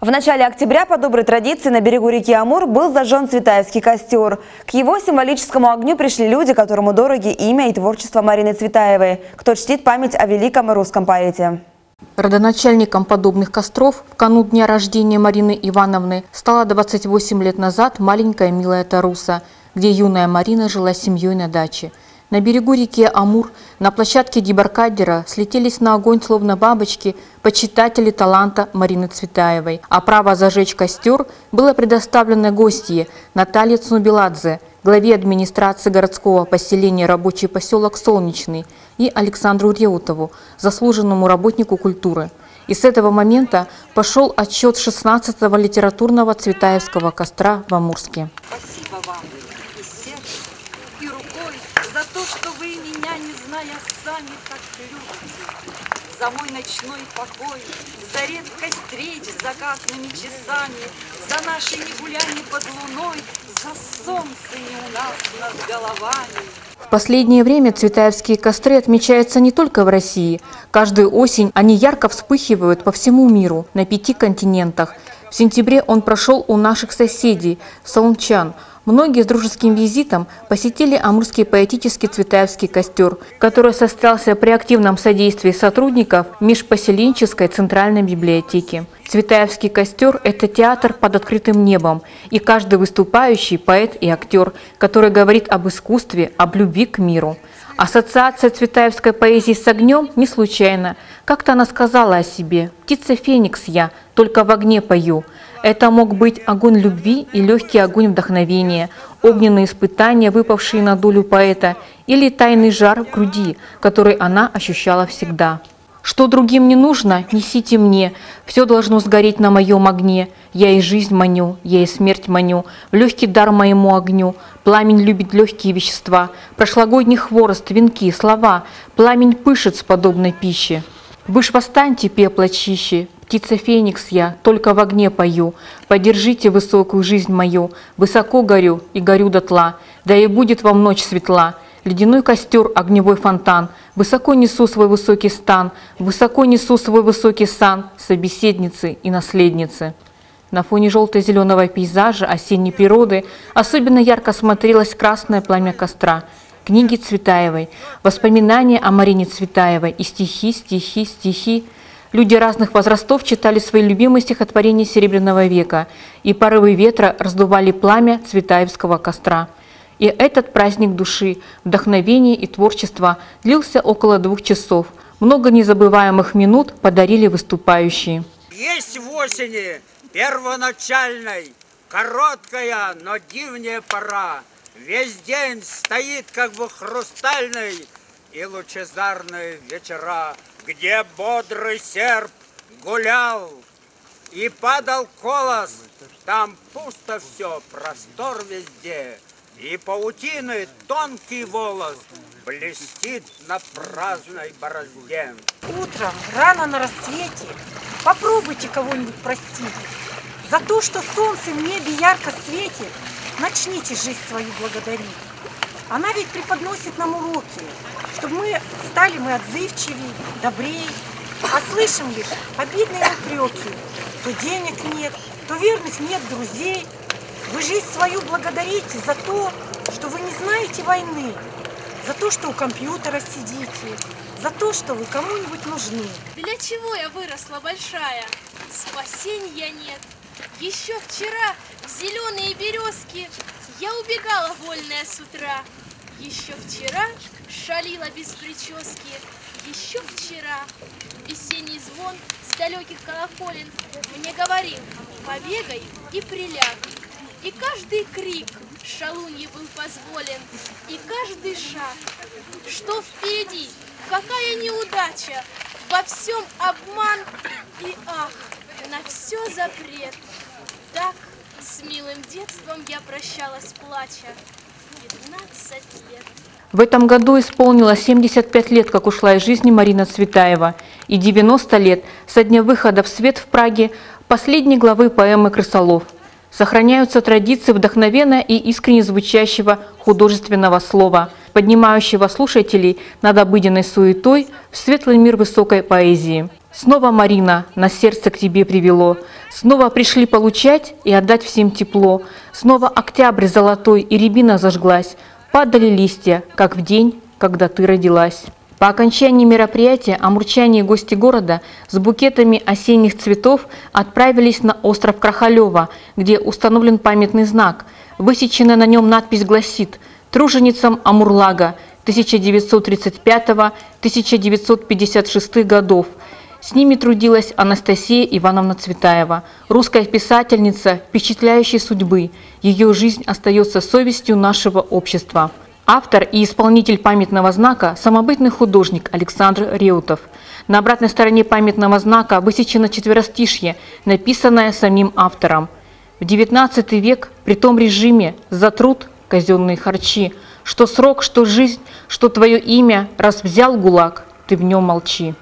В начале октября по доброй традиции на берегу реки Амур был зажжен Цветаевский костер. К его символическому огню пришли люди, которому дороги имя и творчество Марины Цветаевой, кто чтит память о великом русском поэте. Родоначальником подобных костров в канун дня рождения Марины Ивановны стала 28 лет назад маленькая милая Таруса, где юная Марина жила с семьей на даче. На берегу реки Амур, на площадке дебаркадера слетелись на огонь, словно бабочки, почитатели таланта Марины Цветаевой. А право зажечь костер было предоставлено гостье Наталье Цнубеладзе, главе администрации городского поселения «Рабочий поселок Солнечный», и Александру Реутову, заслуженному работнику культуры. И с этого момента пошел отсчет 16-го литературного Цветаевского костра в Амурске. Спасибо вам и сердцем, и рукой за то, что вы меня, не зная сами, так любите. За мой ночной покой, за редкость встреч с закатными часами, за наши негуляния под луной, за солнце не у нас над головами. В последнее время цветаевские костры отмечаются не только в России. Каждую осень они ярко вспыхивают по всему миру, на 5 континентах. В сентябре он прошел у наших соседей – солнчан. Многие с дружеским визитом посетили Амурский поэтический Цветаевский костер, который состоялся при активном содействии сотрудников межпоселенческой центральной библиотеки. Цветаевский костер – это театр под открытым небом, и каждый выступающий – поэт и актер, который говорит об искусстве, об любви к миру. Ассоциация цветаевской поэзии с огнем не случайна. Как-то она сказала о себе: «Птица Феникс я, только в огне пою». Это мог быть огонь любви и легкий огонь вдохновения, огненные испытания, выпавшие на долю поэта, или тайный жар в груди, который она ощущала всегда. Что другим не нужно, несите мне, все должно сгореть на моем огне. Я и жизнь маню, я и смерть маню, в легкий дар моему огню. Пламень любит легкие вещества, прошлогодний хворост, венки, слова. Пламень пышет с подобной пищи. Вы ж восстаньте, пепла чище, птица Феникс я, только в огне пою. Поддержите высокую жизнь мою, высоко горю и горю дотла, да и будет вам ночь светла. Ледяной костер, огневой фонтан, высоко несу свой высокий стан, высоко несу свой высокий сан, собеседницы и наследницы. На фоне желто-зеленого пейзажа осенней природы особенно ярко смотрелось красное пламя костра. Книги Цветаевой, воспоминания о Марине Цветаевой и стихи, стихи, стихи. Люди разных возрастов читали свои любимые стихотворения Серебряного века, и порывы ветра раздували пламя Цветаевского костра. И этот праздник души, вдохновения и творчества длился около 2 часов. Много незабываемых минут подарили выступающие. Есть в осени первоначальной, короткая, но дивная пора. Весь день стоит как бы хрустальный и лучезарные вечера, где бодрый серп гулял и падал колос, там пусто все, простор везде, и паутины тонкий волос блестит на праздной борозде. Утром, рано на рассвете, попробуйте кого-нибудь простить. За то, что солнце в небе ярко светит, начните жизнь свою благодарить. Она ведь преподносит нам уроки, чтобы мы стали отзывчивее, добрее. А слышим лишь обидные упреки. То денег нет, то верных нет друзей. Вы жизнь свою благодарите за то, что вы не знаете войны, за то, что у компьютера сидите, за то, что вы кому-нибудь нужны. Для чего я выросла большая? Спасения нет. Еще вчера в зеленые березки я убегала вольная с утра. Еще вчера шалила без прически. Еще вчера весенний звон с далеких колоколен мне говорил: побегай и приляг. И каждый крик шалуньи был позволен, и каждый шаг. Что впереди? Какая неудача! Во всем обман и ах, на все запрет. Так с милым детством я прощалась, плача, 15 лет. В этом году исполнилось 75 лет, как ушла из жизни Марина Цветаева, и 90 лет со дня выхода в свет в Праге последней главы поэмы «Крысолов». Сохраняются традиции вдохновенно и искренне звучащего художественного слова, поднимающего слушателей над обыденной суетой в светлый мир высокой поэзии. Снова, Марина, на сердце к тебе привело. Снова пришли получать и отдать всем тепло. Снова октябрь золотой и рябина зажглась. Падали листья, как в день, когда ты родилась. По окончании мероприятия амурчане и гости города с букетами осенних цветов отправились на остров Крахалева, где установлен памятный знак. Высеченная на нем надпись гласит: «Труженицам Амурлага 1935-1956 годов». С ними трудилась Анастасия Ивановна Цветаева, русская писательница впечатляющей судьбы. Ее жизнь остается совестью нашего общества. Автор и исполнитель памятного знака – самобытный художник Александр Реутов. На обратной стороне памятного знака высечено четверостишье, написанное самим автором. В XIX век при том режиме за труд казенные харчи, что срок, что жизнь, что твое имя, раз взял ГУЛАГ, ты в нем молчи.